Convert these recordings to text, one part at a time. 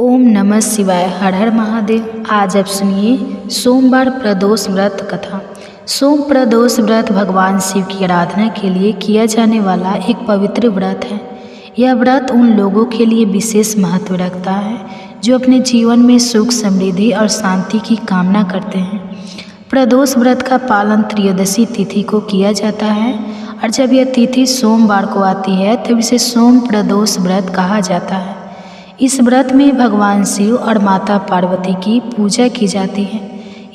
ओम नमः शिवाय। हर हर महादेव। आज आप सुनिए सोमवार प्रदोष व्रत कथा। सोम प्रदोष व्रत भगवान शिव की आराधना के लिए किया जाने वाला एक पवित्र व्रत है। यह व्रत उन लोगों के लिए विशेष महत्व रखता है जो अपने जीवन में सुख, समृद्धि और शांति की कामना करते हैं। प्रदोष व्रत का पालन त्रयोदशी तिथि को किया जाता है और जब यह तिथि सोमवार को आती है तब इसे सोम प्रदोष व्रत कहा जाता है। इस व्रत में भगवान शिव और माता पार्वती की पूजा की जाती है।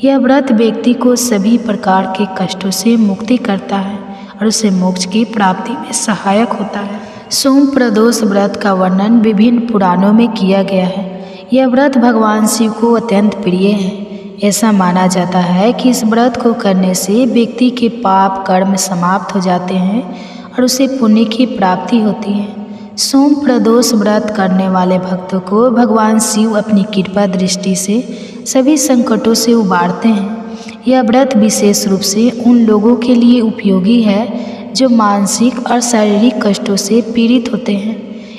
यह व्रत व्यक्ति को सभी प्रकार के कष्टों से मुक्ति करता है और उसे मोक्ष की प्राप्ति में सहायक होता है। सोम प्रदोष व्रत का वर्णन विभिन्न पुराणों में किया गया है। यह व्रत भगवान शिव को अत्यंत प्रिय है। ऐसा माना जाता है कि इस व्रत को करने से व्यक्ति के पाप कर्म समाप्त हो जाते हैं और उसे पुण्य की प्राप्ति होती है। सोम प्रदोष व्रत करने वाले भक्तों को भगवान शिव अपनी कृपा दृष्टि से सभी संकटों से उबारते हैं। यह व्रत विशेष रूप से उन लोगों के लिए उपयोगी है जो मानसिक और शारीरिक कष्टों से पीड़ित होते हैं।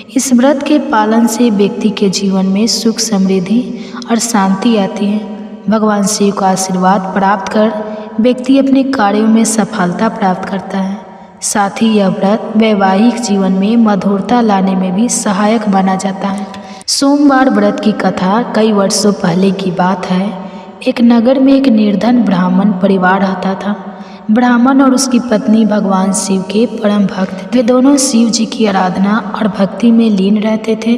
इस व्रत के पालन से व्यक्ति के जीवन में सुख, समृद्धि और शांति आती है। भगवान शिव का आशीर्वाद प्राप्त कर व्यक्ति अपने कार्यों में सफलता प्राप्त करता है। साथ ही यह व्रत वैवाहिक जीवन में मधुरता लाने में भी सहायक माना जाता है। सोमवार व्रत की कथा कई वर्षों पहले की बात है। एक नगर में एक निर्धन ब्राह्मण परिवार रहता था। ब्राह्मण और उसकी पत्नी भगवान शिव के परम भक्त थे। दोनों शिव जी की आराधना और भक्ति में लीन रहते थे,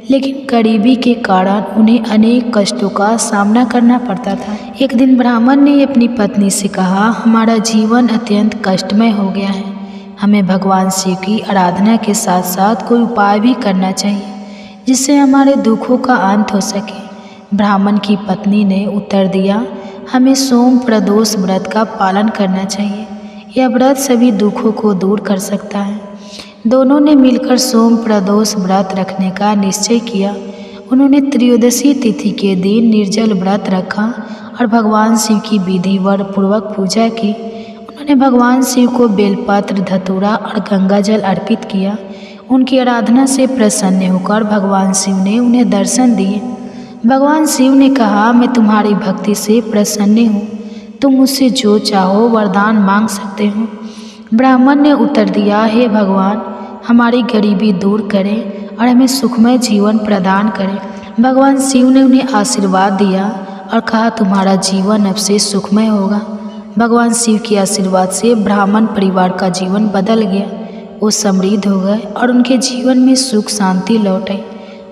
लेकिन गरीबी के कारण उन्हें अनेक कष्टों का सामना करना पड़ता था। एक दिन ब्राह्मण ने अपनी पत्नी से कहा, हमारा जीवन अत्यंत कष्टमय हो गया है। हमें भगवान शिव की आराधना के साथ साथ कोई उपाय भी करना चाहिए जिससे हमारे दुखों का अंत हो सके। ब्राह्मण की पत्नी ने उत्तर दिया, हमें सोम प्रदोष व्रत का पालन करना चाहिए। यह व्रत सभी दुखों को दूर कर सकता है। दोनों ने मिलकर सोम प्रदोष व्रत रखने का निश्चय किया। उन्होंने त्रयोदशी तिथि के दिन निर्जल व्रत रखा और भगवान शिव की विधिवत पूर्वक पूजा की। उन्होंने भगवान शिव को बेलपत्र, धतूरा और गंगाजल अर्पित किया। उनकी आराधना से प्रसन्न होकर भगवान शिव ने उन्हें दर्शन दिए। भगवान शिव ने कहा, मैं तुम्हारी भक्ति से प्रसन्न हूँ। तुम मुझसे जो चाहो वरदान मांग सकते हो। ब्राह्मण ने उत्तर दिया, हे भगवान, हमारी गरीबी दूर करें और हमें सुखमय जीवन प्रदान करें। भगवान शिव ने उन्हें आशीर्वाद दिया और कहा, तुम्हारा जीवन अब से सुखमय होगा। भगवान शिव के आशीर्वाद से ब्राह्मण परिवार का जीवन बदल गया। वो समृद्ध हो गए और उनके जीवन में सुख शांति लौट आई।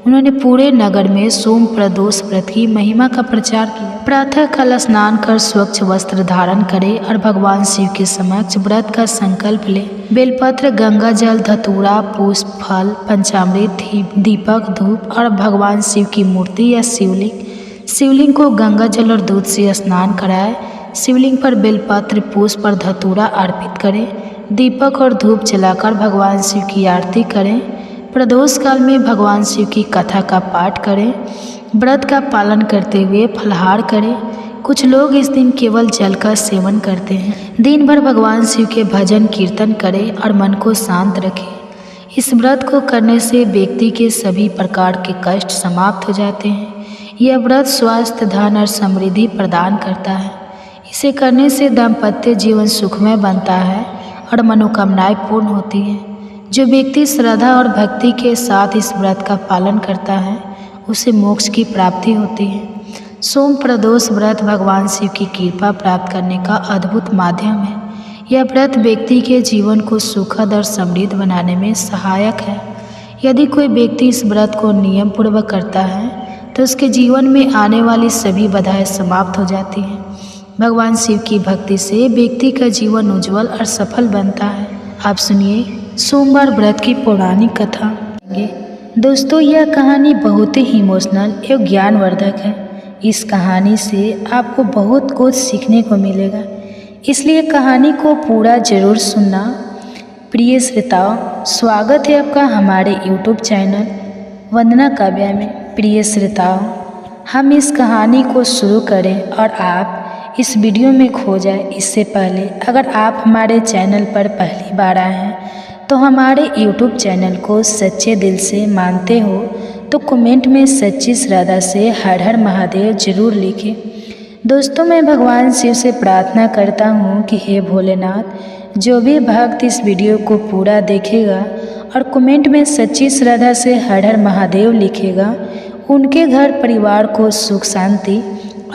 उन्होंने पूरे नगर में सोम प्रदोष व्रत की महिमा का प्रचार किया। प्रातः काल स्नान कर स्वच्छ वस्त्र धारण करें और भगवान शिव के समक्ष व्रत का संकल्प ले। बेलपत्र, गंगा जल, धतूरा, पुष्प, फल, पंचामृत, दीपक, धूप और भगवान शिव की मूर्ति या शिवलिंग को गंगा जल और दूध से स्नान कराए। शिवलिंग पर बेलपत्र, पुष्प और धतूरा अर्पित करें। दीपक और धूप जलाकर भगवान शिव की आरती करें। प्रदोष काल में भगवान शिव की कथा का पाठ करें। व्रत का पालन करते हुए फलाहार करें। कुछ लोग इस दिन केवल जल का सेवन करते हैं। दिन भर भगवान शिव के भजन कीर्तन करें और मन को शांत रखें। इस व्रत को करने से व्यक्ति के सभी प्रकार के कष्ट समाप्त हो जाते हैं। यह व्रत स्वास्थ्य, धन और समृद्धि प्रदान करता है। इसे करने से दाम्पत्य जीवन सुखमय बनता है और मनोकामनाएं पूर्ण होती हैं। जो व्यक्ति श्रद्धा और भक्ति के साथ इस व्रत का पालन करता है उसे मोक्ष की प्राप्ति होती है। सोम प्रदोष व्रत भगवान शिव की कृपा प्राप्त करने का अद्भुत माध्यम है। यह व्रत व्यक्ति के जीवन को सुखद और समृद्ध बनाने में सहायक है। यदि कोई व्यक्ति इस व्रत को नियम पूर्वक करता है तो उसके जीवन में आने वाली सभी बाधाएं समाप्त हो जाती हैं। भगवान शिव की भक्ति से व्यक्ति का जीवन उज्जवल और सफल बनता है। आप सुनिए सोमवार व्रत की पौराणिक कथा। दोस्तों, यह कहानी बहुत ही इमोशनल एवं ज्ञानवर्धक है। इस कहानी से आपको बहुत कुछ सीखने को मिलेगा, इसलिए कहानी को पूरा जरूर सुनना। प्रिय श्रोताओं, स्वागत है आपका हमारे YouTube चैनल वंदना काव्या में। प्रिय श्रोताओं, हम इस कहानी को शुरू करें और आप इस वीडियो में खो जाए इससे पहले अगर आप हमारे चैनल पर पहली बार आए हैं तो हमारे YouTube चैनल को सच्चे दिल से मानते हो तो कमेंट में सच्ची श्रद्धा से हर हर महादेव जरूर लिखें। दोस्तों, मैं भगवान शिव से प्रार्थना करता हूँ कि हे भोलेनाथ, जो भी भक्त इस वीडियो को पूरा देखेगा और कमेंट में सच्ची श्रद्धा से हर हर महादेव लिखेगा, उनके घर परिवार को सुख शांति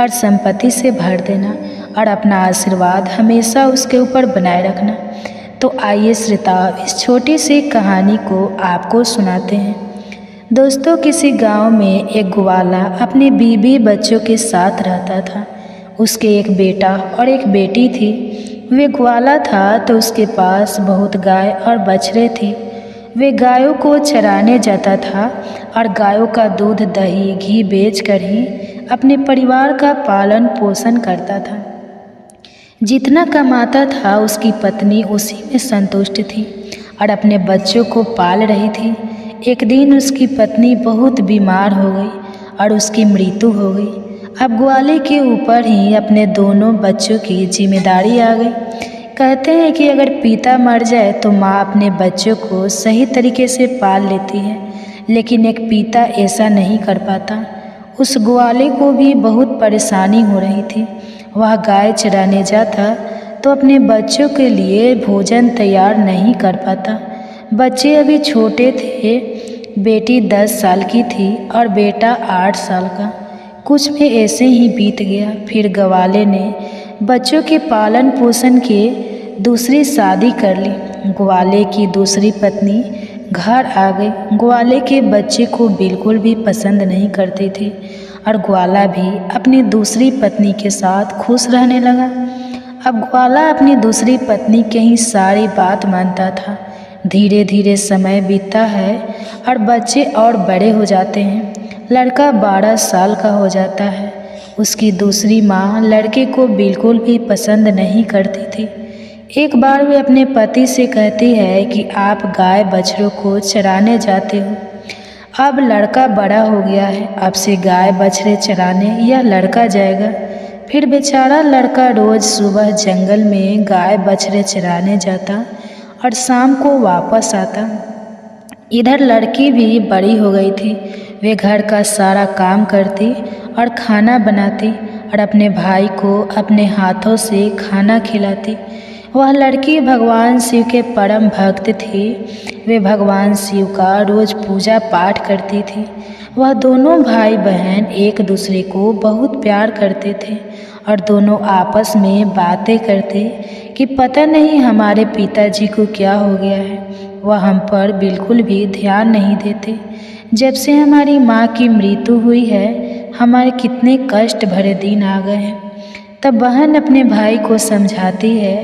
और संपत्ति से भर देना और अपना आशीर्वाद हमेशा उसके ऊपर बनाए रखना। तो आइए श्रोताओ, इस छोटी सी कहानी को आपको सुनाते हैं। दोस्तों, किसी गांव में एक ग्वाला अपने बीवी बच्चों के साथ रहता था। उसके एक बेटा और एक बेटी थी। वे ग्वाला था तो उसके पास बहुत गाय और बछड़े थे। वे गायों को चराने जाता था और गायों का दूध, दही, घी बेचकर ही अपने परिवार का पालन पोषण करता था। जितना कमाता था उसकी पत्नी उसी में संतुष्ट थी और अपने बच्चों को पाल रही थी। एक दिन उसकी पत्नी बहुत बीमार हो गई और उसकी मृत्यु हो गई। अब ग्वाले के ऊपर ही अपने दोनों बच्चों की जिम्मेदारी आ गई। कहते हैं कि अगर पिता मर जाए तो माँ अपने बच्चों को सही तरीके से पाल लेती है, लेकिन एक पिता ऐसा नहीं कर पाता। उस ग्वाले को भी बहुत परेशानी हो रही थी। वह गाय चराने जाता तो अपने बच्चों के लिए भोजन तैयार नहीं कर पाता। बच्चे अभी छोटे थे। बेटी 10 साल की थी और बेटा 8 साल का। कुछ में ऐसे ही बीत गया। फिर ग्वाले ने बच्चों के पालन पोषण के दूसरी शादी कर ली। ग्वाले की दूसरी पत्नी घर आ गई। ग्वाले के बच्चे को बिल्कुल भी पसंद नहीं करते थे और ग्वाला भी अपनी दूसरी पत्नी के साथ खुश रहने लगा। अब ग्वाला अपनी दूसरी पत्नी की ही सारी बात मानता था। धीरे धीरे समय बीतता है और बच्चे और बड़े हो जाते हैं। लड़का 12 साल का हो जाता है। उसकी दूसरी माँ लड़के को बिल्कुल भी पसंद नहीं करती थी। एक बार वे अपने पति से कहती है कि आप गाय बछड़ों को चराने जाते हो। अब लड़का बड़ा हो गया है, अब से गाय बछड़े चराने यह लड़का जाएगा। फिर बेचारा लड़का रोज़ सुबह जंगल में गाय बछड़े चराने जाता और शाम को वापस आता। इधर लड़की भी बड़ी हो गई थी। वे घर का सारा काम करती और खाना बनाती और अपने भाई को अपने हाथों से खाना खिलाती। वह लड़की भगवान शिव के परम भक्त थी। वे भगवान शिव का रोज़ पूजा पाठ करती थी। वह दोनों भाई बहन एक दूसरे को बहुत प्यार करते थे और दोनों आपस में बातें करते कि पता नहीं हमारे पिताजी को क्या हो गया है। वह हम पर बिल्कुल भी ध्यान नहीं देते। जब से हमारी माँ की मृत्यु हुई है, हमारे कितने कष्ट भरे दिन आ गए हैं। तब बहन अपने भाई को समझाती है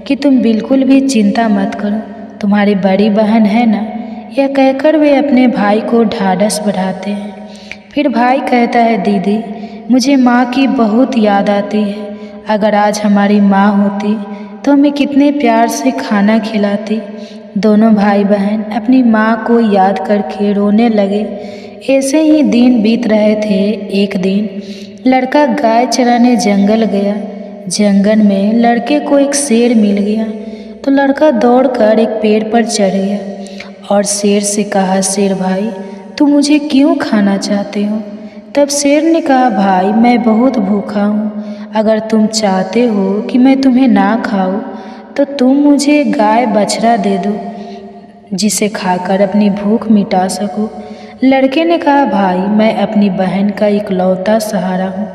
कि तुम बिल्कुल भी चिंता मत करो, तुम्हारी बड़ी बहन है ना। यह कहकर वे अपने भाई को ढाढ़स बढ़ाते हैं। फिर भाई कहता है, दीदी मुझे माँ की बहुत याद आती है। अगर आज हमारी माँ होती तो हमें कितने प्यार से खाना खिलाती। दोनों भाई बहन अपनी माँ को याद करके रोने लगे। ऐसे ही दिन बीत रहे थे। एक दिन लड़का गाय चराने जंगल गया। जंगल में लड़के को एक शेर मिल गया तो लड़का दौड़कर एक पेड़ पर चढ़ गया और शेर से कहा, शेर भाई तुम मुझे क्यों खाना चाहते हो? तब शेर ने कहा, भाई मैं बहुत भूखा हूँ। अगर तुम चाहते हो कि मैं तुम्हें ना खाऊं तो तुम मुझे गाय बछड़ा दे दो, जिसे खाकर अपनी भूख मिटा सको। लड़के ने कहा, भाई मैं अपनी बहन का इकलौता सहारा हूँ।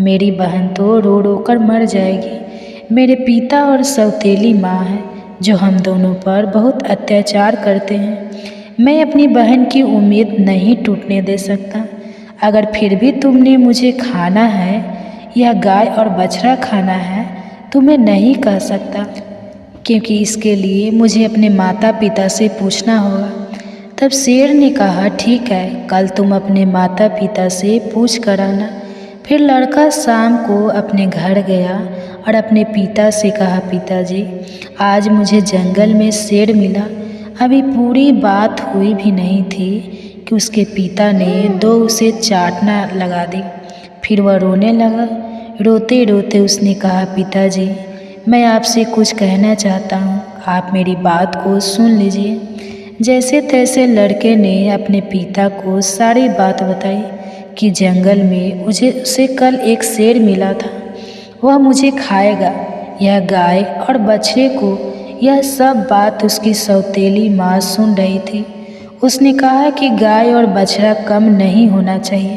मेरी बहन तो रो रो कर मर जाएगी। मेरे पिता और सौतेली माँ है जो हम दोनों पर बहुत अत्याचार करते हैं। मैं अपनी बहन की उम्मीद नहीं टूटने दे सकता। अगर फिर भी तुमने मुझे खाना है या गाय और बछड़ा खाना है तो मैं नहीं कह सकता, क्योंकि इसके लिए मुझे अपने माता पिता से पूछना होगा। तब शेर ने कहा, ठीक है, कल तुम अपने माता पिता से पूछ कर आना। फिर लड़का शाम को अपने घर गया और अपने पिता से कहा, पिताजी आज मुझे जंगल में शेर मिला। अभी पूरी बात हुई भी नहीं थी कि उसके पिता ने दो उसे चाटना लगा दी। फिर वह रोने लगा। रोते रोते उसने कहा, पिताजी मैं आपसे कुछ कहना चाहता हूँ, आप मेरी बात को सुन लीजिए। जैसे तैसे लड़के ने अपने पिता को सारी बात बताई कि जंगल में उसे कल एक शेर मिला था, वह मुझे खाएगा, यह गाय और बछड़े को। यह सब बात उसकी सौतेली माँ सुन रही थी। उसने कहा कि गाय और बछड़ा कम नहीं होना चाहिए,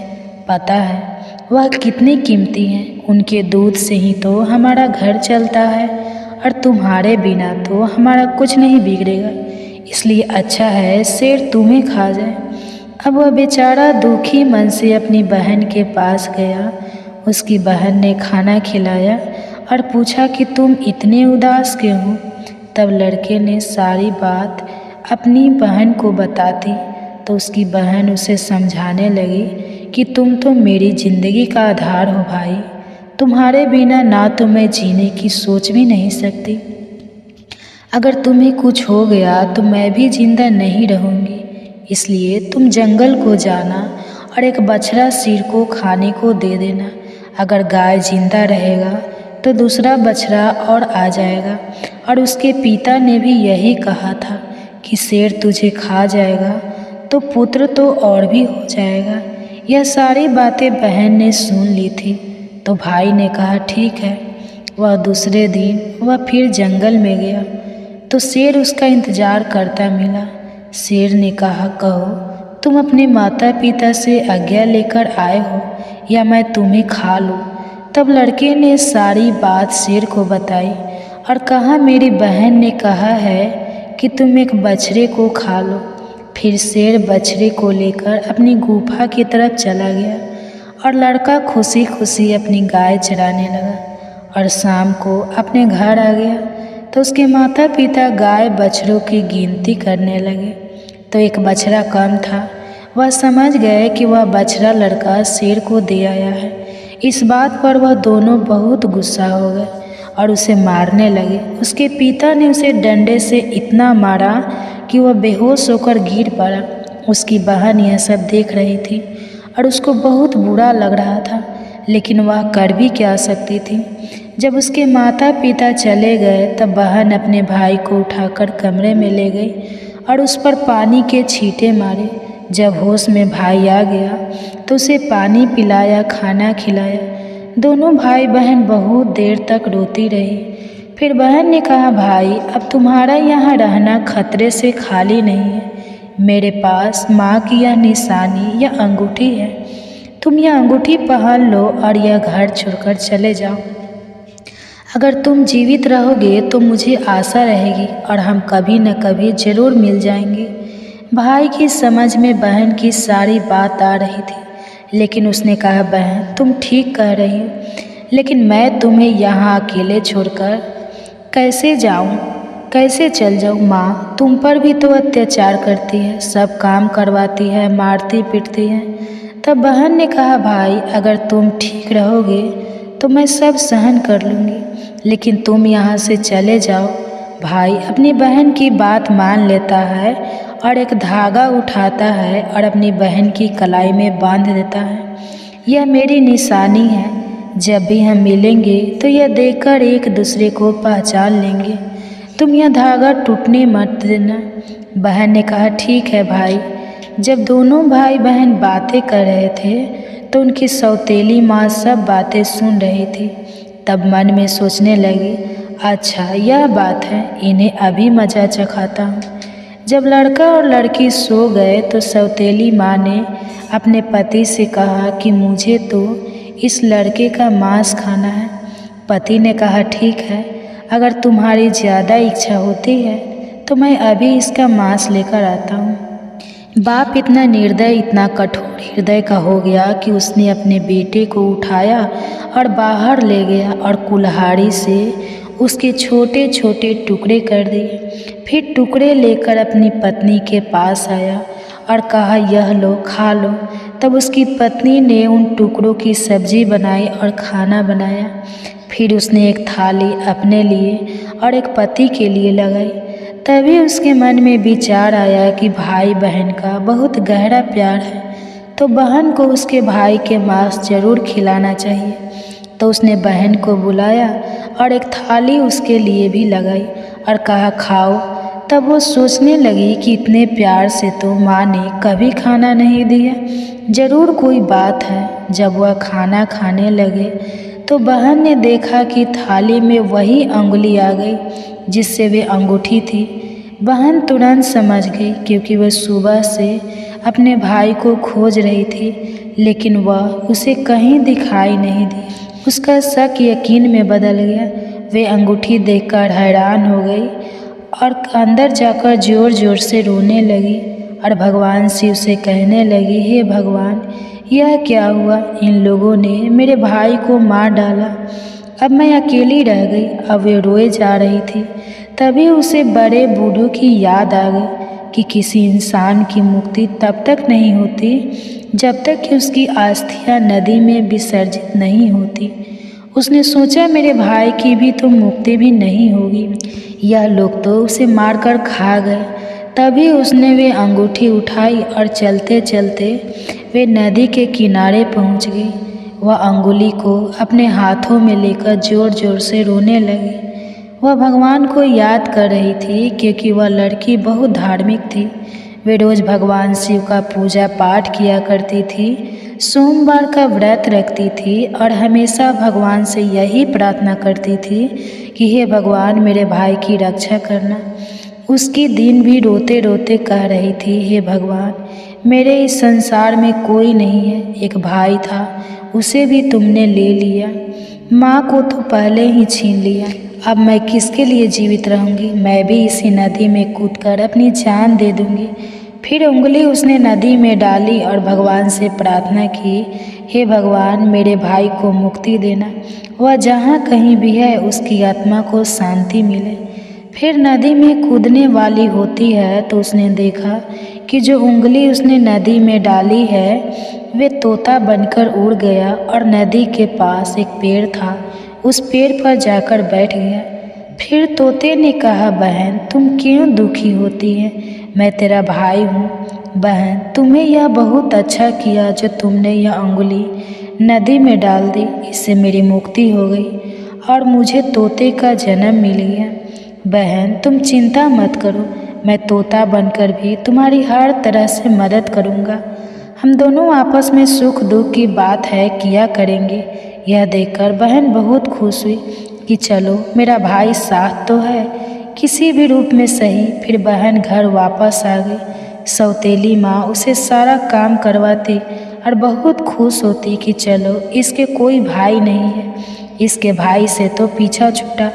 पता है वह कितनी कीमती हैं, उनके दूध से ही तो हमारा घर चलता है और तुम्हारे बिना तो हमारा कुछ नहीं बिगड़ेगा, इसलिए अच्छा है शेर तुम्हें खा जाए। अब वह बेचारा दुखी मन से अपनी बहन के पास गया। उसकी बहन ने खाना खिलाया और पूछा कि तुम इतने उदास क्यों हो। तब लड़के ने सारी बात अपनी बहन को बताती तो उसकी बहन उसे समझाने लगी कि तुम तो मेरी ज़िंदगी का आधार हो भाई, तुम्हारे बिना ना तो मैं जीने की सोच भी नहीं सकती। अगर तुम्हें कुछ हो गया तो मैं भी जिंदा नहीं रहूँगी, इसलिए तुम जंगल को जाना और एक बछड़ा शेर को खाने को दे देना। अगर गाय जिंदा रहेगा तो दूसरा बछड़ा और आ जाएगा। और उसके पिता ने भी यही कहा था कि शेर तुझे खा जाएगा तो पुत्र तो और भी हो जाएगा। यह सारी बातें बहन ने सुन ली थी तो भाई ने कहा ठीक है। वह दूसरे दिन वह फिर जंगल में गया तो शेर उसका इंतज़ार करता मिला। शेर ने कहा कहो तुम अपने माता पिता से आज्ञा लेकर आए हो या मैं तुम्हें खा लूँ। तब लड़के ने सारी बात शेर को बताई और कहा मेरी बहन ने कहा है कि तुम एक बछड़े को खा लो। फिर शेर बछड़े को लेकर अपनी गुफा की तरफ चला गया और लड़का खुशी खुशी अपनी गाय चराने लगा और शाम को अपने घर आ गया तो उसके माता पिता गाय बछड़ों की गिनती करने लगे तो एक बछड़ा कम था। वह समझ गए कि वह बछड़ा लड़का शेर को दे आया है। इस बात पर वह दोनों बहुत गुस्सा हो गए और उसे मारने लगे। उसके पिता ने उसे डंडे से इतना मारा कि वह बेहोश होकर गिर पड़ा। उसकी बहन यह सब देख रही थी और उसको बहुत बुरा लग रहा था, लेकिन वह कर भी क्या सकती थी। जब उसके माता पिता चले गए तब बहन अपने भाई को उठाकर कमरे में ले गई और उस पर पानी के छींटे मारे। जब होश में भाई आ गया तो उसे पानी पिलाया, खाना खिलाया। दोनों भाई बहन बहुत देर तक रोती रही। फिर बहन ने कहा भाई अब तुम्हारा यहाँ रहना खतरे से खाली नहीं है। मेरे पास माँ की यह निशानी या अंगूठी है, तुम यह अंगूठी पहन लो और यह घर छोड़कर चले जाओ। अगर तुम जीवित रहोगे तो मुझे आशा रहेगी और हम कभी न कभी ज़रूर मिल जाएंगे। भाई की समझ में बहन की सारी बात आ रही थी, लेकिन उसने कहा बहन तुम ठीक कह रही हो, लेकिन मैं तुम्हें यहाँ अकेले छोड़कर कैसे जाऊँ, कैसे चल जाऊँ। माँ तुम पर भी तो अत्याचार करती है, सब काम करवाती है, मारती पीटती है। तब बहन ने कहा भाई अगर तुम ठीक रहोगे तो मैं सब सहन कर लूँगी, लेकिन तुम यहाँ से चले जाओ। भाई अपनी बहन की बात मान लेता है और एक धागा उठाता है और अपनी बहन की कलाई में बांध देता है। यह मेरी निशानी है, जब भी हम मिलेंगे तो यह देखकर एक दूसरे को पहचान लेंगे। तुम यह धागा टूटने मत देना। बहन ने कहा ठीक है भाई। जब दोनों भाई बहन बातें कर रहे थे तो उनकी सौतेली माँ सब बातें सुन रही थी। तब मन में सोचने लगी अच्छा यह बात है, इन्हें अभी मज़ा चखाता हूँ। जब लड़का और लड़की सो गए तो सौतेली माँ ने अपने पति से कहा कि मुझे तो इस लड़के का मांस खाना है। पति ने कहा ठीक है, अगर तुम्हारी ज़्यादा इच्छा होती है तो मैं अभी इसका मांस लेकर आता हूँ। बाप इतना निर्दय, इतना कठोर हृदय का हो गया कि उसने अपने बेटे को उठाया और बाहर ले गया और कुल्हाड़ी से उसके छोटे छोटे टुकड़े कर दिए। फिर टुकड़े लेकर अपनी पत्नी के पास आया और कहा यह लो खा लो। तब उसकी पत्नी ने उन टुकड़ों की सब्जी बनाई और खाना बनाया। फिर उसने एक थाली अपने लिए और एक पति के लिए लगाई। तभी उसके मन में विचार आया कि भाई बहन का बहुत गहरा प्यार है, तो बहन को उसके भाई के मांस जरूर खिलाना चाहिए। तो उसने बहन को बुलाया और एक थाली उसके लिए भी लगाई और कहा खाओ। तब वो सोचने लगी कि इतने प्यार से तो माँ ने कभी खाना नहीं दिया, ज़रूर कोई बात है। जब वह खाना खाने लगे तो बहन ने देखा कि थाली में वही अंगुली आ गई जिससे वे अंगूठी थी। बहन तुरंत समझ गई, क्योंकि वह सुबह से अपने भाई को खोज रही थी, लेकिन वह उसे कहीं दिखाई नहीं दी। उसका शक यकीन में बदल गया। वे अंगूठी देखकर हैरान हो गई और अंदर जाकर ज़ोर ज़ोर से रोने लगी और भगवान शिव से कहने लगी, हे भगवान, यह क्या हुआ? इन लोगों ने मेरे भाई को मार डाला, अब मैं अकेली रह गई। अब वे रोए जा रही थी। तभी उसे बड़े बूढ़ों की याद आ गई कि किसी इंसान की मुक्ति तब तक नहीं होती जब तक कि उसकी अस्थियां नदी में विसर्जित नहीं होती। उसने सोचा, मेरे भाई की भी तो मुक्ति भी नहीं होगी, यह लोग तो उसे मारकर खा गए। तभी उसने वे अंगूठी उठाई और चलते चलते वे नदी के किनारे पहुंच गई। वह अंगुली को अपने हाथों में लेकर ज़ोर ज़ोर से रोने लगी। वह भगवान को याद कर रही थी, क्योंकि वह लड़की बहुत धार्मिक थी। वे रोज़ भगवान शिव का पूजा पाठ किया करती थी, सोमवार का व्रत रखती थी और हमेशा भगवान से यही प्रार्थना करती थी कि हे भगवान, मेरे भाई की रक्षा करना। उसकी दिन भी रोते रोते कह रही थी, हे भगवान, मेरे इस संसार में कोई नहीं है। एक भाई था, उसे भी तुमने ले लिया, माँ को तो पहले ही छीन लिया। अब मैं किसके लिए जीवित रहूँगी? मैं भी इसी नदी में कूदकर अपनी जान दे दूँगी। फिर उंगली उसने नदी में डाली और भगवान से प्रार्थना की, हे भगवान, मेरे भाई को मुक्ति देना। वह जहाँ कहीं भी है उसकी आत्मा को शांति मिले। फिर नदी में कूदने वाली होती है तो उसने देखा कि जो उंगली उसने नदी में डाली है वे तोता बनकर उड़ गया और नदी के पास एक पेड़ था, उस पेड़ पर जाकर बैठ गया। फिर तोते ने कहा, बहन, तुम क्यों दुखी होती है? मैं तेरा भाई हूँ। बहन, तुम्हें यह बहुत अच्छा किया जो तुमने यह अंगुली नदी में डाल दी, इससे मेरी मुक्ति हो गई और मुझे तोते का जन्म मिल गया। बहन, तुम चिंता मत करो, मैं तोता बनकर भी तुम्हारी हर तरह से मदद करूँगा। हम दोनों आपस में सुख दुख की बात है किया करेंगे। यह देखकर बहन बहुत खुश हुई कि चलो, मेरा भाई साथ तो है, किसी भी रूप में सही। फिर बहन घर वापस आ गई। सौतेली माँ उसे सारा काम करवाती और बहुत खुश होती कि चलो, इसके कोई भाई नहीं है, इसके भाई से तो पीछा छूटा।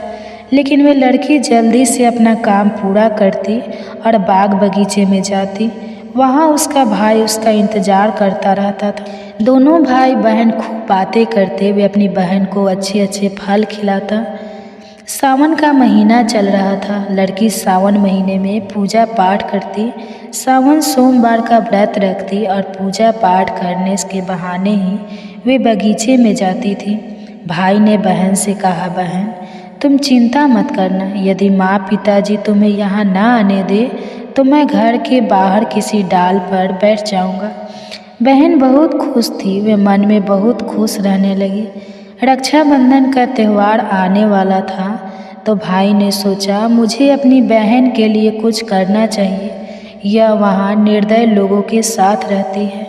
लेकिन वे लड़की जल्दी से अपना काम पूरा करती और बाग बगीचे में जाती। वहाँ उसका भाई उसका इंतज़ार करता रहता था। दोनों भाई बहन खूब बातें करते हुए अपनी बहन को अच्छे अच्छे फल खिलाता। सावन का महीना चल रहा था। लड़की सावन महीने में पूजा पाठ करती, सावन सोमवार का व्रत रखती और पूजा पाठ करने के बहाने ही वे बगीचे में जाती थी। भाई ने बहन से कहा, बहन, तुम चिंता मत करना, यदि माँ पिताजी तुम्हें यहाँ ना आने दे तो मैं घर के बाहर किसी डाल पर बैठ जाऊँगा। बहन बहुत खुश थी, वे मन में बहुत खुश रहने लगी। रक्षाबंधन का त्यौहार आने वाला था तो भाई ने सोचा, मुझे अपनी बहन के लिए कुछ करना चाहिए। यह वहाँ निर्दय लोगों के साथ रहती है,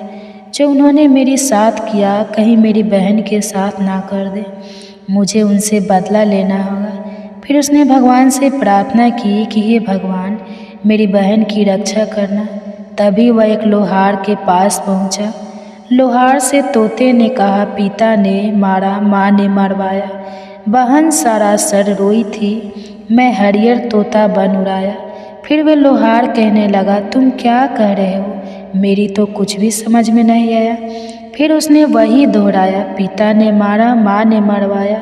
जो उन्होंने मेरे साथ किया कहीं मेरी बहन के साथ ना कर दे। मुझे उनसे बदला लेना होगा। फिर उसने भगवान से प्रार्थना की कि हे भगवान, मेरी बहन की रक्षा करना। तभी वह एक लोहार के पास पहुंचा। लोहार से तोते ने कहा, पिता ने मारा, माँ ने मरवाया। बहन सरासर रोई थी, मैं हरियर तोता बन उड़ाया। फिर वह लोहार कहने लगा, तुम क्या कह रहे हो? मेरी तो कुछ भी समझ में नहीं आया। फिर उसने वही दोहराया, पिता ने मारा, माँ ने मरवाया।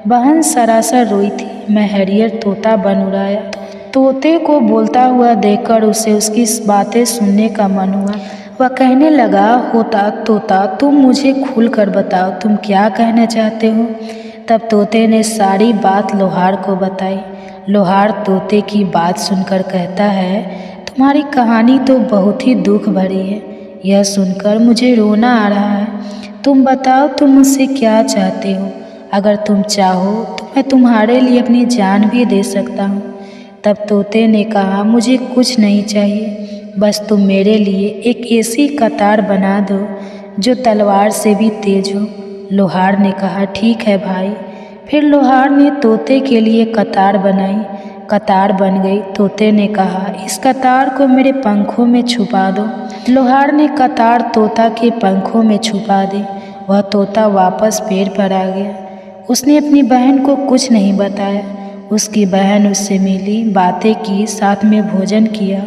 बहन सरासर रोई थी, मैं हरियर तोता बन उड़ाया। तोते को बोलता हुआ देखकर उसे उसकी बातें सुनने का मन हुआ। वह कहने लगा, होता तोता, तुम मुझे खुल कर बताओ, तुम क्या कहना चाहते हो? तब तोते ने सारी बात लोहार को बताई। लोहार तोते की बात सुनकर कहता है, तुम्हारी कहानी तो बहुत ही दुख भरी है, यह सुनकर मुझे रोना आ रहा है। तुम बताओ, तुम मुझसे क्या चाहते हो? अगर तुम चाहो तो मैं तुम्हारे लिए अपनी जान भी दे सकता हूँ। तब तोते ने कहा, मुझे कुछ नहीं चाहिए, बस तुम मेरे लिए एक ऐसी कतार बना दो जो तलवार से भी तेज हो। लोहार ने कहा, ठीक है भाई। फिर लोहार ने तोते के लिए कतार बनाई। कतार बन गई। तोते ने कहा, इस कतार को मेरे पंखों में छुपा दो। लोहार ने कतार तोता के पंखों में छुपा दी। वह तोता वापस पेड़ पर आ गया। उसने अपनी बहन को कुछ नहीं बताया। उसकी बहन उससे मिली, बातें की, साथ में भोजन किया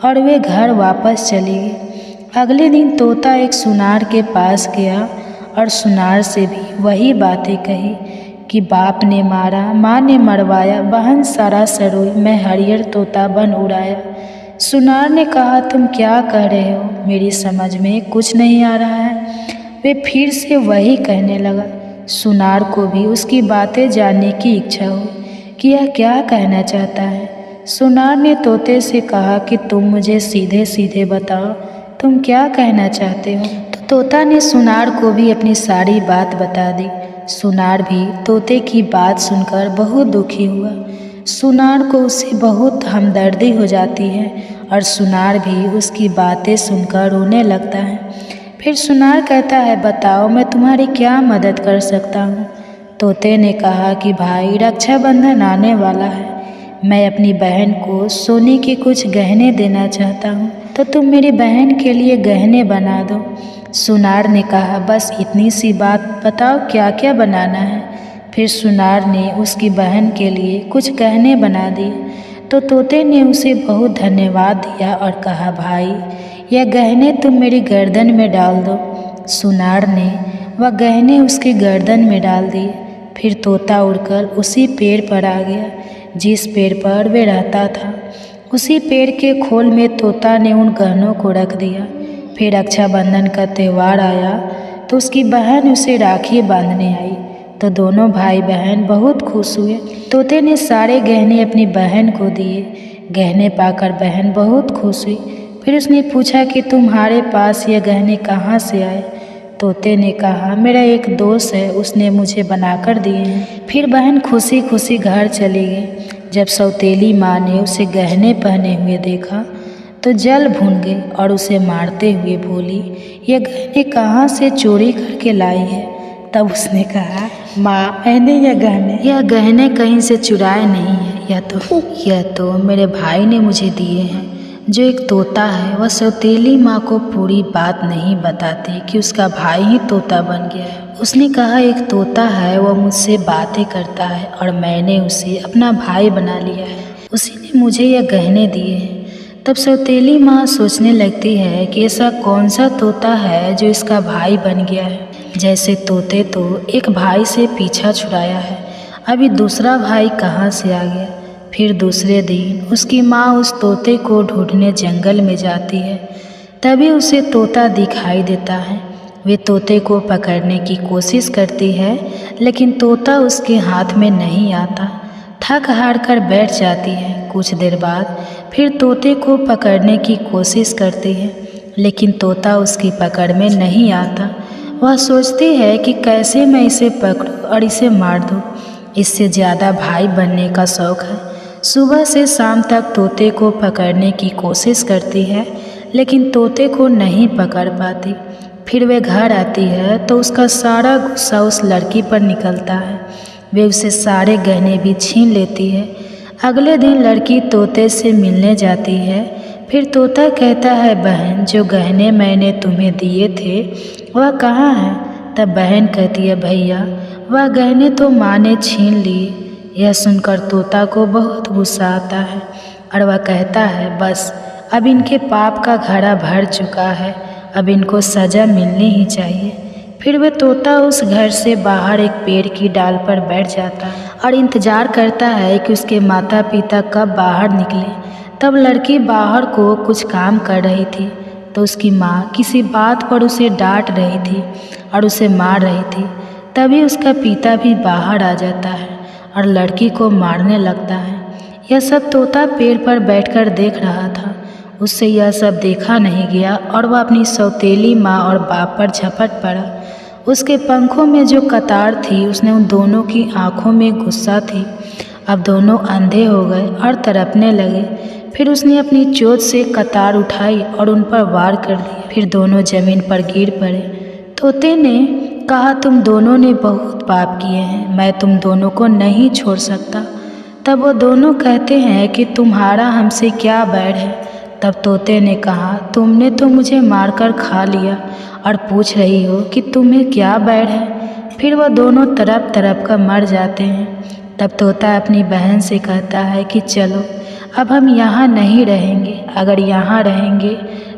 और वे घर वापस चली गई। अगले दिन तोता एक सुनार के पास गया और सुनार से भी वही बातें कही कि बाप ने मारा, माँ ने मरवाया, बहन सारा सरोई, मैं हरियर तोता बन उड़ाया। सुनार ने कहा, तुम क्या कह रहे हो? मेरी समझ में कुछ नहीं आ रहा है। वे फिर से वही कहने लगा। सुनार को भी उसकी बातें जानने की इच्छा हुई कि यह क्या कहना चाहता है। सुनार ने तोते से कहा कि तुम मुझे सीधे सीधे बताओ, तुम क्या कहना चाहते हो? तो तोता ने सुनार को भी अपनी सारी बात बता दी। सुनार भी तोते की बात सुनकर बहुत दुखी हुआ। सुनार को उससे बहुत हमदर्दी हो जाती है और सुनार भी उसकी बातें सुनकर रोने लगता है। फिर सुनार कहता है, बताओ मैं तुम्हारी क्या मदद कर सकता हूँ? तोते ने कहा कि भाई, रक्षाबंधन आने वाला है, मैं अपनी बहन को सोने के कुछ गहने देना चाहता हूँ, तो तुम मेरी बहन के लिए गहने बना दो। सुनार ने कहा, बस इतनी सी बात, बताओ क्या क्या बनाना है। फिर सुनार ने उसकी बहन के लिए कुछ गहने बना दिए। तो तोते ने उसे बहुत धन्यवाद दिया और कहा, भाई यह गहने तुम मेरी गर्दन में डाल दो। सुनार ने वह गहने उसकी गर्दन में डाल दिए। फिर तोता उड़कर उसी पेड़ पर आ गया जिस पेड़ पर वे रहता था। उसी पेड़ के खोल में तोता ने उन गहनों को रख दिया। फिर रक्षाबंधन का त्यौहार आया तो उसकी बहन उसे राखी बांधने आई, तो दोनों भाई बहन बहुत खुश हुए। तोते ने सारे गहने अपनी बहन को दिए। गहने पाकर बहन बहुत खुश हुई। फिर उसने पूछा कि तुम्हारे पास ये गहने कहाँ से आए? तोते ने कहा, मेरा एक दोस्त है, उसने मुझे बनाकर दिए हैं। फिर बहन खुशी खुशी घर चली गई। जब सौतेली माँ ने उसे गहने पहने हुए देखा तो जल भून गई और उसे मारते हुए बोली, ये गहने कहाँ से चोरी करके लाई है? तब उसने कहा, माँ, मैंने यह गहने कहीं से चुराए नहीं है, यह तो मेरे भाई ने मुझे दिए हैं। जो एक तोता है वह सौतेली माँ को पूरी बात नहीं बताती कि उसका भाई ही तोता बन गया है। उसने कहा, एक तोता है, वह मुझसे बातें करता है और मैंने उसे अपना भाई बना लिया है, उसी ने मुझे यह गहने दिए हैं। तब सौतेली माँ सोचने लगती है कि ऐसा कौन सा तोता है जो इसका भाई बन गया है। जैसे तोते तो एक भाई से पीछा छुड़ाया है, अभी दूसरा भाई कहाँ से आ गया। फिर दूसरे दिन उसकी माँ उस तोते को ढूंढने जंगल में जाती है। तभी उसे तोता दिखाई देता है। वे तोते को पकड़ने की कोशिश करती है, लेकिन तोता उसके हाथ में नहीं आता। थक हार कर बैठ जाती है। कुछ देर बाद फिर तोते को पकड़ने की कोशिश करती है, लेकिन तोता उसकी पकड़ में नहीं आता। वह सोचती है कि कैसे मैं इसे पकड़ूं और इसे मार दूं। इससे ज़्यादा भाई बनने का शौक़ है। सुबह से शाम तक तोते को पकड़ने की कोशिश करती है, लेकिन तोते को नहीं पकड़ पाती। फिर वे घर आती है तो उसका सारा गुस्सा उस लड़की पर निकलता है। वे उसे सारे गहने भी छीन लेती है। अगले दिन लड़की तोते से मिलने जाती है। फिर तोता कहता है, बहन, जो गहने मैंने तुम्हें दिए थे वह कहाँ है? तब बहन कहती है, भैया, वह गहने तो माँ ने छीन लिए। यह सुनकर तोता को बहुत गुस्सा आता है और वह कहता है, बस अब इनके पाप का घड़ा भर चुका है, अब इनको सज़ा मिलनी ही चाहिए। फिर वह तोता उस घर से बाहर एक पेड़ की डाल पर बैठ जाता है और इंतज़ार करता है कि उसके माता पिता कब बाहर निकले। तब लड़की बाहर को कुछ काम कर रही थी तो उसकी माँ किसी बात पर उसे डांट रही थी और उसे मार रही थी। तभी उसका पिता भी बाहर आ जाता है और लड़की को मारने लगता है। यह सब तोता पेड़ पर बैठकर देख रहा था। उससे यह सब देखा नहीं गया और वह अपनी सौतेली माँ और बाप पर झपट पड़ा। उसके पंखों में जो कतार थी उसने उन दोनों की आंखों में गुस्सा थी अब दोनों अंधे हो गए और तड़पने लगे। फिर उसने अपनी चोंच से कतार उठाई और उन पर वार कर दिया। फिर दोनों जमीन पर गिर पड़े। तोते ने कहा, तुम दोनों ने बहुत पाप किए हैं, मैं तुम दोनों को नहीं छोड़ सकता। तब वो दोनों कहते हैं कि तुम्हारा हमसे क्या बैर है। तब तोते ने कहा, तुमने तो मुझे मारकर खा लिया और पूछ रही हो कि तुम्हें क्या बैर है। फिर वह दोनों तड़प तड़प कर मर जाते हैं। तब तोता अपनी बहन से कहता है कि चलो अब हम यहाँ नहीं रहेंगे। अगर यहाँ रहेंगे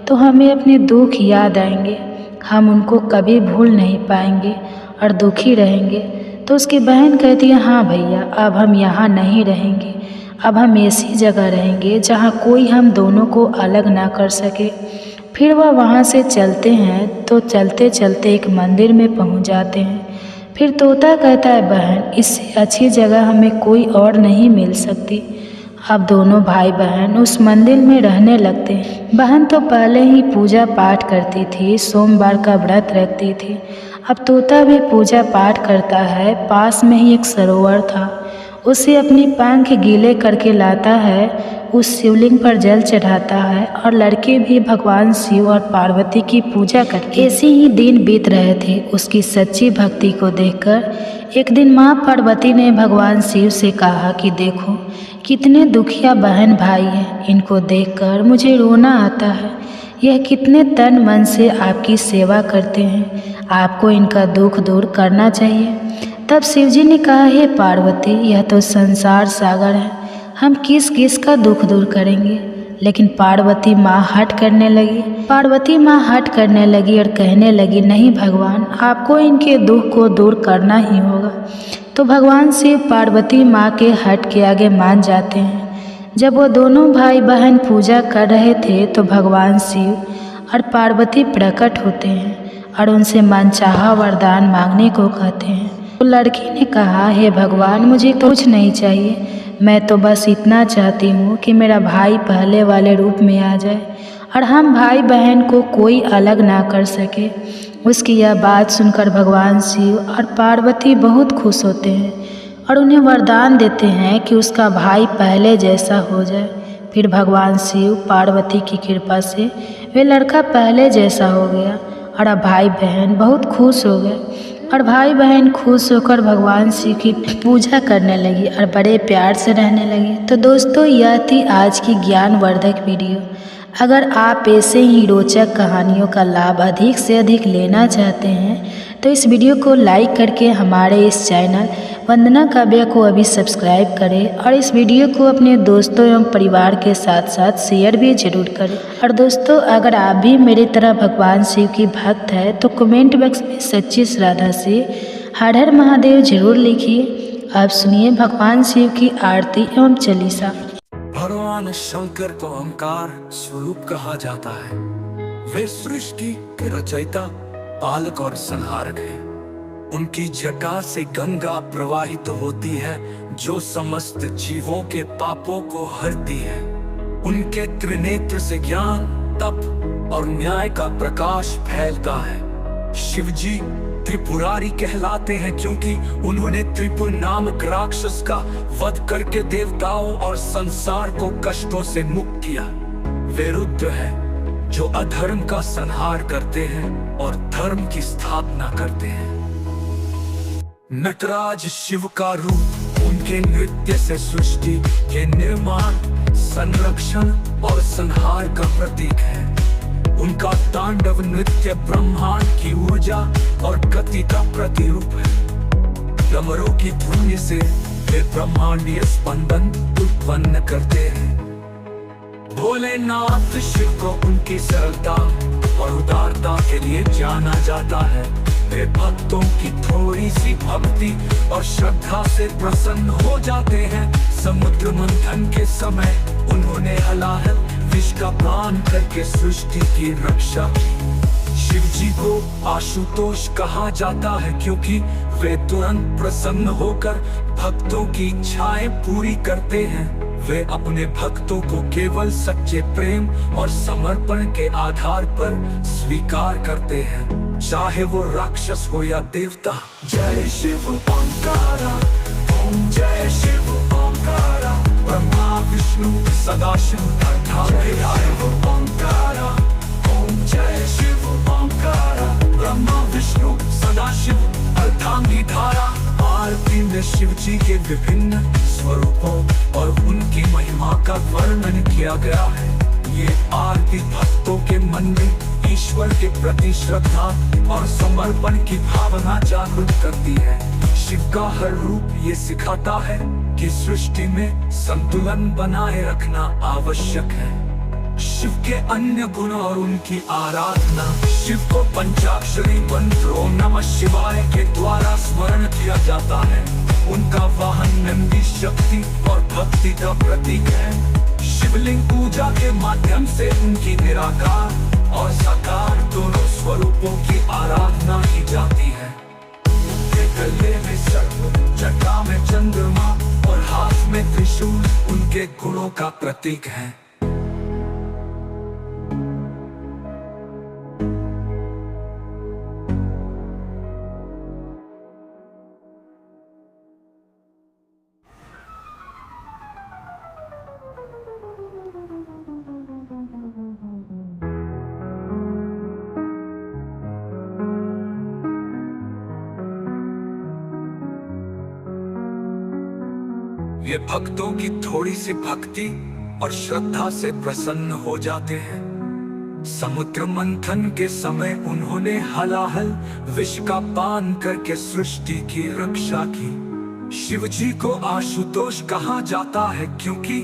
तो हमें अपने दुख याद आएंगे, हम उनको कभी भूल नहीं पाएंगे और दुखी रहेंगे। तो उसकी बहन कहती है, हाँ भैया, अब हम यहाँ नहीं रहेंगे, अब हम ऐसी जगह रहेंगे जहाँ कोई हम दोनों को अलग ना कर सके। फिर वह वहाँ से चलते हैं तो चलते चलते एक मंदिर में पहुँच जाते हैं। फिर तोता कहता है, बहन, इससे अच्छी जगह हमें कोई और नहीं मिल सकती। अब दोनों भाई बहन उस मंदिर में रहने लगते हैं। बहन तो पहले ही पूजा पाठ करती थी, सोमवार का व्रत रखती थी। अब तोता भी पूजा पाठ करता है। पास में ही एक सरोवर था, उसे अपनी पंख गीले करके लाता है, उस शिवलिंग पर जल चढ़ाता है और लड़के भी भगवान शिव और पार्वती की पूजा करके ऐसे ही दिन बीत रहे थे। उसकी सच्ची भक्ति को देखकर एक दिन माँ पार्वती ने भगवान शिव से कहा कि देखो कितने दुखिया बहन भाई हैं, इनको देखकर मुझे रोना आता है। यह कितने तन मन से आपकी सेवा करते हैं, आपको इनका दुख दूर करना चाहिए। तब शिवजी ने कहा, हे पार्वती, यह तो संसार सागर है, हम किस किस का दुख दूर करेंगे। लेकिन पार्वती माँ हट करने लगी और कहने लगी, नहीं भगवान, आपको इनके दुख को दूर करना ही होगा। तो भगवान शिव पार्वती माँ के हट के आगे मान जाते हैं। जब वो दोनों भाई बहन पूजा कर रहे थे तो भगवान शिव और पार्वती प्रकट होते हैं और उनसे मनचाहा वरदान मांगने को कहते हैं। तो लड़की ने कहा, हे भगवान, मुझे कुछ नहीं चाहिए, मैं तो बस इतना चाहती हूँ कि मेरा भाई पहले वाले रूप में आ जाए और हम भाई बहन को कोई अलग ना कर सके। उसकी यह बात सुनकर भगवान शिव और पार्वती बहुत खुश होते हैं और उन्हें वरदान देते हैं कि उसका भाई पहले जैसा हो जाए। फिर भगवान शिव पार्वती की कृपा से वे लड़का पहले जैसा हो गया और अब भाई बहन बहुत खुश हो गए और भाई बहन खुश होकर भगवान शिव की पूजा करने लगी और बड़े प्यार से रहने लगे। तो दोस्तों, यह थी आज की ज्ञानवर्धक वीडियो। अगर आप ऐसे ही रोचक कहानियों का लाभ अधिक से अधिक लेना चाहते हैं तो इस वीडियो को लाइक करके हमारे इस चैनल वंदना काव्या को अभी सब्सक्राइब करें और इस वीडियो को अपने दोस्तों एवं परिवार के साथ साथ शेयर भी जरूर करें। और दोस्तों, अगर आप भी मेरी तरह भगवान शिव की भक्त है तो कमेंट बॉक्स में सच्ची श्रद्धा से हर हर महादेव जरूर लिखिए। आप सुनिए भगवान शिव की आरती एवं चालीसा। भगवान शंकर को ओंकार स्वरूप कहा जाता है। वे सृष्टि के रचयिता, पालक और संहारक हैं। उनकी जटा से गंगा प्रवाहित होती है जो समस्त जीवों के पापों को हरती है। उनके त्रिनेत्र से ज्ञान, तप और न्याय का प्रकाश फैलता है। शिवजी त्रिपुरारी कहलाते हैं क्योंकि उन्होंने त्रिपुर नामक राक्षस का वध करके देवताओं और संसार को कष्टों से मुक्त किया। वे रुद्र है जो अधर्म का संहार करते हैं और धर्म की स्थापना करते हैं। नटराज शिव का रूप उनके नृत्य से सृष्टि के निर्माण, संरक्षण और संहार का प्रतीक है। उनका तांडव नृत्य ब्रह्मांड की ऊर्जा और गति का प्रतिरूप है। डमरू की धुन से वे ब्रह्मांडीय स्पंदन उत्पन्न करते हैं। भोलेनाथ शिव को उनकी सरलता और उदारता के लिए जाना जाता है। वे भक्तों की थोड़ी सी भक्ति और श्रद्धा से प्रसन्न हो जाते हैं। समुद्र मंथन के समय उन्होंने हलाहल विष का पान करके सृष्टि की रक्षा की। शिव जी को आशुतोष कहा जाता है क्योंकि वे तुरंत प्रसन्न होकर भक्तों की इच्छाएं पूरी करते हैं। वे अपने भक्तों को केवल सच्चे प्रेम और समर्पण के आधार पर स्वीकार करते हैं, चाहे वो राक्षस हो या देवता। जय शिव ओंकारा, ओम जय शिव ओम। ओंकारा, ब्रह्मा विष्णु सदाशिव अर्धांगिधारः ओंकारा। ओम जय शिव ओंकारा, ब्रह्मा विष्णु सदाशिव अर्धांगिधारा। आरती में शिव जी के विभिन्न स्वरूपों और उनकी महिमा का वर्णन किया गया है। ये आरती भक्तों के मन में ईश्वर के प्रति श्रद्धा और समर्पण की भावना जागृत करती है। शिव का हर रूप ये सिखाता है कि सृष्टि में संतुलन बनाए रखना आवश्यक है। शिव के अन्य गुण और उनकी आराधना। शिव को पंचाक्षरी मंत्रों नमः शिवाय के द्वारा स्मरण किया जाता है। उनका वाहन नंदी शक्ति और भक्ति का प्रतीक है। शिवलिंग पूजा के माध्यम से उनकी निराकार और साकार दोनों स्वरूपों की आराधना की जाती है। उनके गले में सर्प, जटा में चंद्रमा और हाथ में त्रिशूल उनके गुणों का प्रतीक है। ये भक्तों की थोड़ी सी भक्ति और श्रद्धा से प्रसन्न हो जाते हैं। समुद्र मंथन के समय उन्होंने हलाहल विष का पान करके सृष्टि की रक्षा की। शिव जी को आशुतोष कहा जाता है क्योंकि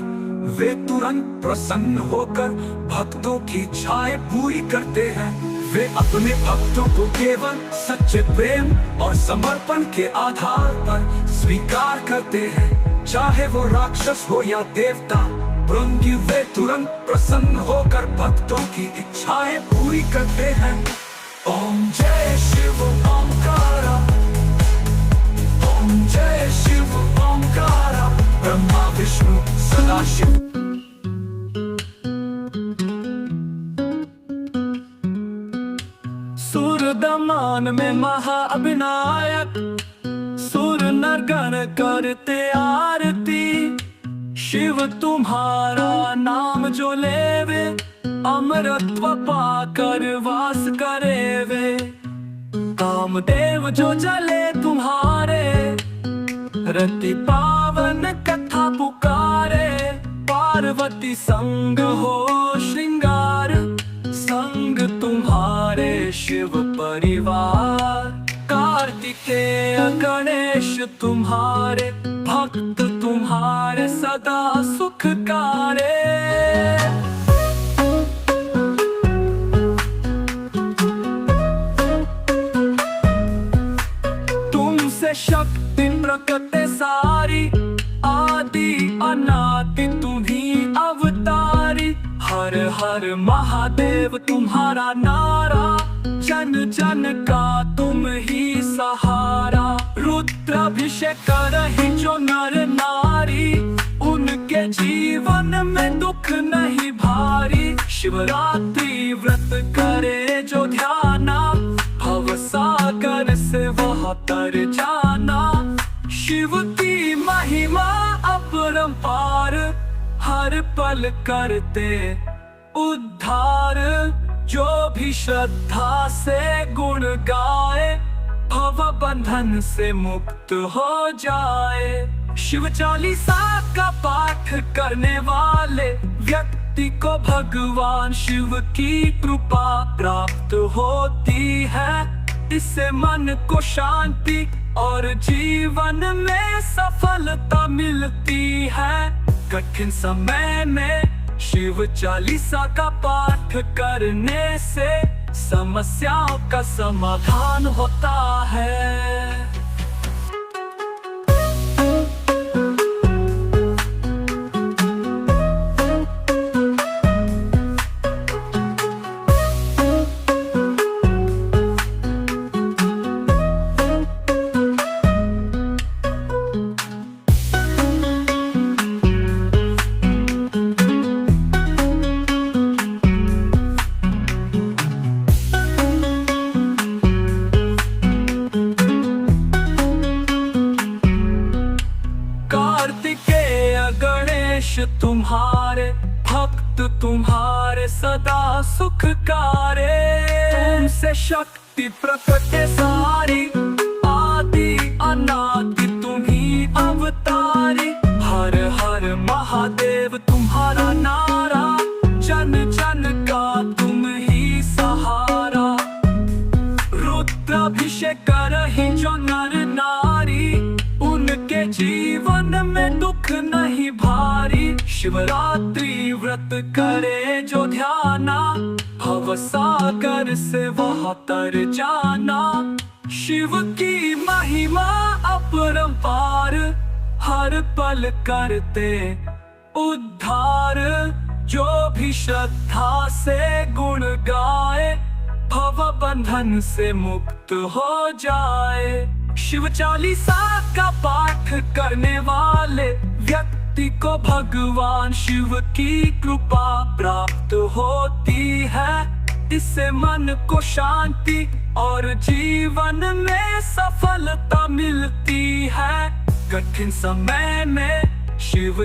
वे तुरंत प्रसन्न होकर भक्तों की इच्छाएं पूरी करते हैं। वे अपने भक्तों को केवल सच्चे प्रेम और समर्पण के आधार पर स्वीकार करते हैं, चाहे वो राक्षस हो या देवता। परंतु वे तुरंत प्रसन्न होकर भक्तों की इच्छाएं पूरी करते हैं। ओम जय शिव ओंकारा, ओम जय शिव ओंकारा, ब्रह्मा विष्णु सदाशिव। सूर दमान में महाअभिनायक, सुर नर गण करते आरती। शिव तुम्हारा नाम जो लेवे, अमरत्व पाकर वास करे वे। कामदेव जो जले तुम्हारे, रति पावन कथा पुकारे। पार्वती संग हो श्रृंगार, संग तुम्हारे शिव परिवार। कार्तिकेय गणेश तुम्हारे, भक्त तुम्हारे सदा सुखकारे। तुमसे शक्ति प्रकट सारी, आदि अनादि तुम्ही अवतारी। हर हर महादेव तुम्हारा नारा, जन जन का तुम ही सहारा। रुद्राभिषेक करहि जो नर नारी, उनके जीवन में दुख नहीं भारी। शिवरात्रि व्रत करे जो ध्याना, भव सागर से वह तर जाना। शिव की महिमा अपरंपार, हर पल करते उद्धार। जो भी श्रद्धा से गुण गाए, भव बंधन से मुक्त हो जाए। शिव चालीसा का पाठ करने वाले व्यक्ति को भगवान शिव की कृपा प्राप्त होती है। इससे मन को शांति और जीवन में सफलता मिलती है। कठिन समय में शिव चालीसा का पाठ करने से समस्याओं का समाधान होता है। सदा सुखकारे। तुमसे शक्ति प्रकट सारी, आदि अनादि तुम्ही अवतारी। हर हर महादेव तुम्हारा नारा, जन जन का तुम ही सहारा। रुद्राभिषेक करहि जो नर नारी, उनके जीवन में दुख नहीं भारी। शिवरात्रि व्रत करे जो ध्याना, भव सागर से वह तर जाना। शिव की महिमा अपरंपार, हर पल करते उद्धार। जो भी श्रद्धा से गुण गाए, भव बंधन से मुक्त हो जाए। शिव चालीसा का पाठ करने वाले व्यक्ति को भगवान शिव की कृपा प्राप्त होती है। इससे मन को शांति और जीवन में सफलता मिलती है। कठिन समय में शिव